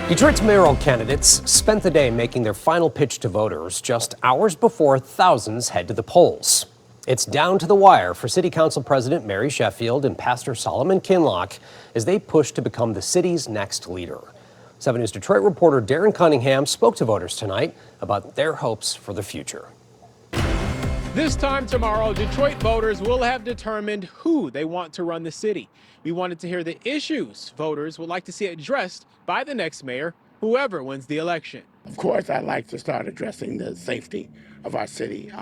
Detroit's mayoral candidates spent the day making their final pitch to voters just hours before thousands head to the polls. It's down to the wire for City Council President Mary Sheffield and Pastor Solomon Kinloch as they push to become the city's next leader. 7 News Detroit reporter Darren Cunningham spoke to voters tonight about their hopes for the future. This time tomorrow, Detroit voters will have determined who they want to run the city. We wanted to hear the issues voters would like to see addressed by the next mayor, whoever wins the election. Of course, I'd like to start addressing the safety of our city.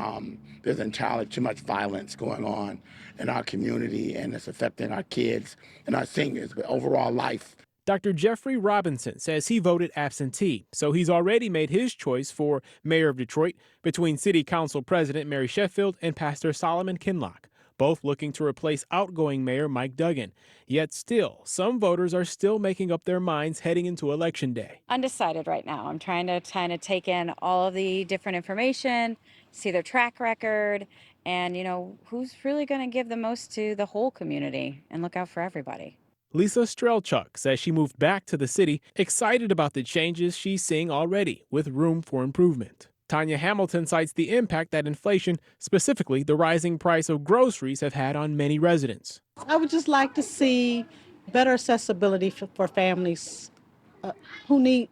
There's entirely too much violence going on in our community, and it's affecting our kids and our seniors, but overall life. Dr. Jeffrey Robinson says he voted absentee, so he's already made his choice for mayor of Detroit between City Council President Mary Sheffield and Pastor Solomon Kinloch, both looking to replace outgoing Mayor Mike Duggan. Yet still, some voters are still making up their minds heading into Election Day. Undecided right now. I'm trying to take in all of the different information, see their track record, and, who's really going to give the most to the whole community and look out for everybody. Lisa Strelchuk says she moved back to the city, excited about the changes she's seeing already, with room for improvement. Tanya Hamilton cites the impact that inflation, specifically the rising price of groceries, have had on many residents. I would just like to see better accessibility for families who need,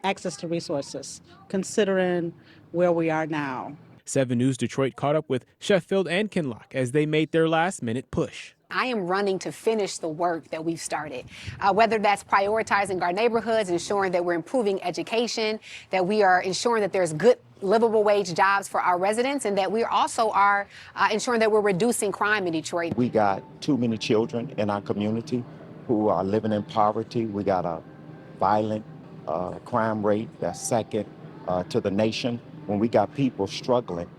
access to resources, considering where we are now. 7 News Detroit caught up with Sheffield and Kinloch as they made their last-minute push. I am running to finish the work that we've started, whether that's prioritizing our neighborhoods, ensuring that we're improving education, that we are ensuring that there's good livable wage jobs for our residents, and that we also are ensuring that we're reducing crime in Detroit. We got too many children in our community who are living in poverty. We got a violent crime rate that's second to the nation. When we got people struggling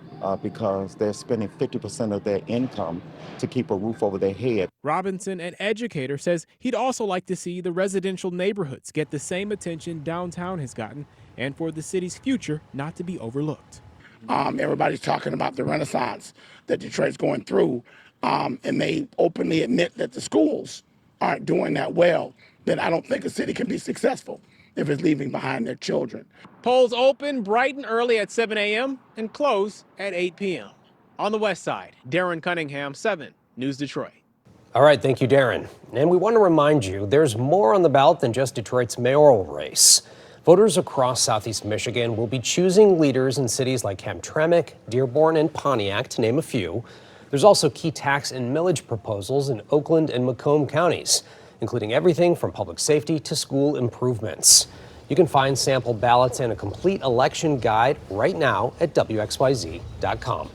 because they're spending 50% of their income to keep a roof over their head. Robinson, an educator, says he'd also like to see the residential neighborhoods get the same attention downtown has gotten, and for the city's future not to be overlooked. Everybody's talking about the renaissance that Detroit's going through, and they openly admit that the schools aren't doing that well. Then I don't think a city can be successful if it's leaving behind their children. Polls open bright and early at 7 a.m. and close at 8 p.m. On the west side, Darren Cunningham, 7 News Detroit. All right, thank you, Darren. And we want to remind you there's more on the ballot than just Detroit's mayoral race. Voters across Southeast Michigan will be choosing leaders in cities like Hamtramck, Dearborn, and Pontiac, to name a few. There's also key tax and millage proposals in Oakland and Macomb counties, including everything from public safety to school improvements. You can find sample ballots and a complete election guide right now at WXYZ.com.